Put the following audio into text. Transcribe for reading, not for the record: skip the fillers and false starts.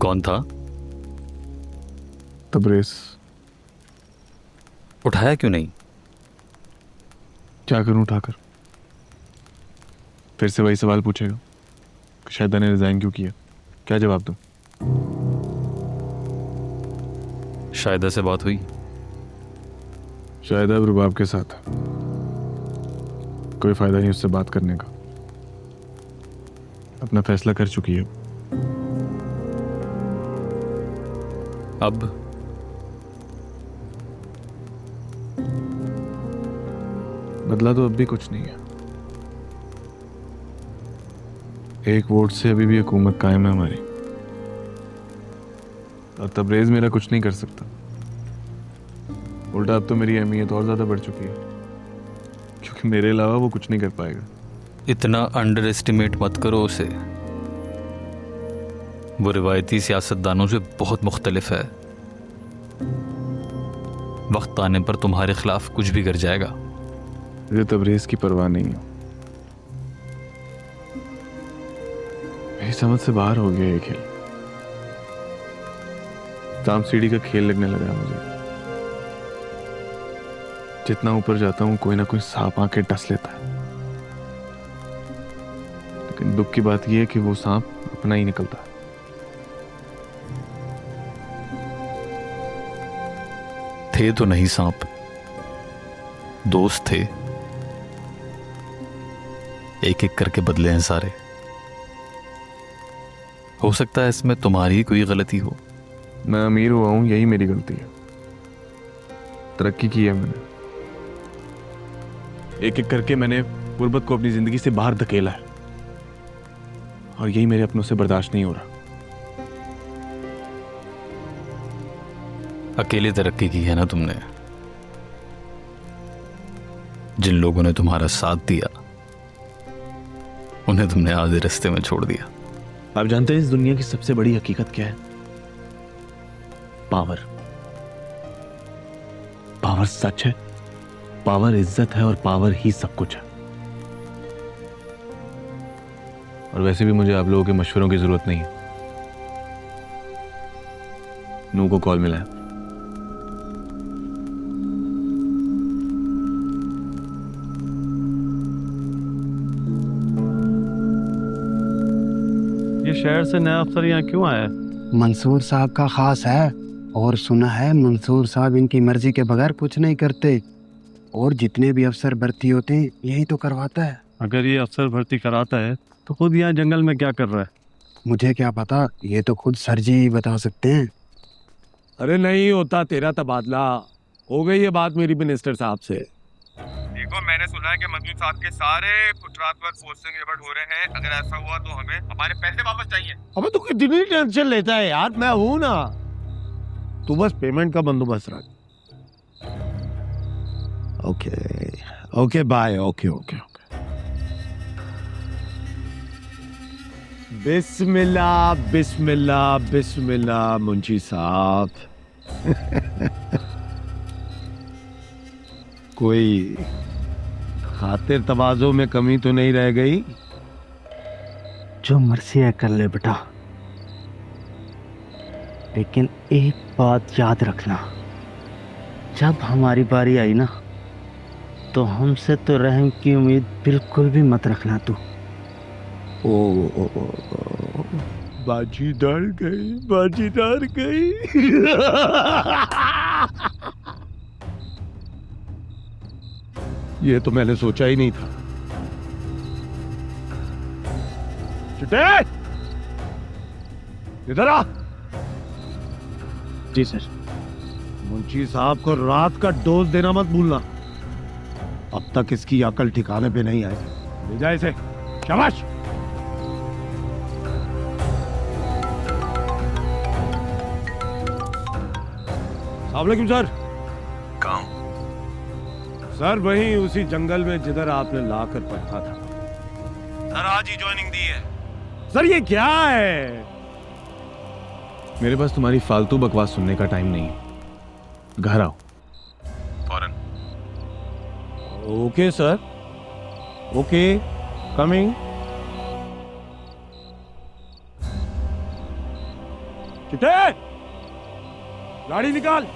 कौन था? तबरेज। उठाया क्यों नहीं? क्या करूं उठाकर? फिर से वही सवाल पूछेगा कि शायदा ने रिजाइन क्यों किया? क्या जवाब दूं? शायदा से बात हुई? शायदा अब रुबाब के साथ है। कोई फायदा नहीं उससे बात करने का। अपना फैसला कर चुकी है। अब बदला तो अब भी कुछ नहीं है। एक वोट से अभी भी हुकूमत कायम है हमारी, और तबरेज मेरा कुछ नहीं कर सकता। उल्टा अब तो मेरी अहमियत और ज्यादा बढ़ चुकी है, क्योंकि मेरे अलावा वो कुछ नहीं कर पाएगा। इतना अंडर एस्टिमेट मत करो उसे। वो रिवायती सियासतदानों से बहुत मुख्तलिफ है। वक्त आने पर तुम्हारे खिलाफ कुछ भी कर जाएगा। मुझे तबरेज की परवाह नहीं है। मेरी समझ से बाहर हो गया ये खेल। ताम सीढ़ी का खेल लगने लगा है मुझे। जितना ऊपर जाता हूं कोई ना कोई सांप आके डस लेता है। लेकिन दुख की बात यह है कि वो सांप अपना ही निकलता है। थे तो नहीं सांप, दोस्त थे। एक एक करके बदले हैं सारे। हो सकता है इसमें तुम्हारी कोई गलती हो। मैं अमीर हुआ हूं, यही मेरी गलती है। तरक्की की है मैंने। एक एक करके मैंने गुर्बत को अपनी जिंदगी से बाहर धकेला है, और यही मेरे अपनों से बर्दाश्त नहीं हो रहा। अकेले तरक्की की है ना तुमने। जिन लोगों ने तुम्हारा साथ दिया उन्हें तुमने आधे रास्ते में छोड़ दिया। आप जानते हैं इस दुनिया की सबसे बड़ी हकीकत क्या है? पावर। पावर सच है, पावर इज्जत है, और पावर ही सब कुछ है। और वैसे भी मुझे आप लोगों के मशवरों की जरूरत नहीं है। नू को कॉल मिला है। ये शहर से नया अफसर यहाँ क्यों आया है? मंसूर साहब का खास है, और सुना है मंसूर साहब इनकी मर्जी के बगैर कुछ नहीं करते, और जितने भी अफसर भर्ती होते हैं यही तो करवाता है। अगर ये अफसर भर्ती कराता है तो खुद यहाँ जंगल में क्या कर रहा है? मुझे क्या पता, ये तो खुद सर जी ही बता सकते हैं। अरे नहीं होता तेरा तबादला। हो गई ये बात मेरी मिनिस्टर साहब से। देखो, मैंने सुना है कि मंजूर साहब के सारे कुछ पोस्टिंग रिवर्ट हो रहे हैं। अगर ऐसा हुआ तो हमें हमारे पैसे वापस चाहिए। अबे तू कितनी टेंशन लेता है यार, मैं हूं ना। तू बस पेमेंट का बंदोबस्त रख। Okay okay bye. Okay okay okay. बिस्मिल्लाह बिस्मिल्लाह बिस्मिल्लाह मुंशी साहब। कोई खातिर तवाज़ो में कमी तो नहीं रह गई? जो मर्जी है कर ले बेटा, लेकिन एक बात याद रखना, जब हमारी बारी आई ना तो हमसे तो रहम की उम्मीद बिल्कुल भी मत रखना तू। ओ, बाजी डर गई, बाजी डर गई। ये तो मैंने सोचा ही नहीं था। चिट्टे, इधर आ। जी सर। मुंशी साहब को रात का डोज देना मत भूलना। अब तक इसकी अकल ठिकाने पे नहीं आई। ले जा इसे। शाबाश। अस्सलामुअलैकुम सर। कहाँ? सर वहीं उसी जंगल में जिधर आपने लाकर पटका था। सर आज ही ज्वाइनिंग दी है। सर ये क्या है? मेरे पास तुम्हारी फालतू बकवास सुनने का टाइम नहीं है। घर आओ। फौरन। Okay sir, okay, coming. चिट्टे गाड़ी निकाल।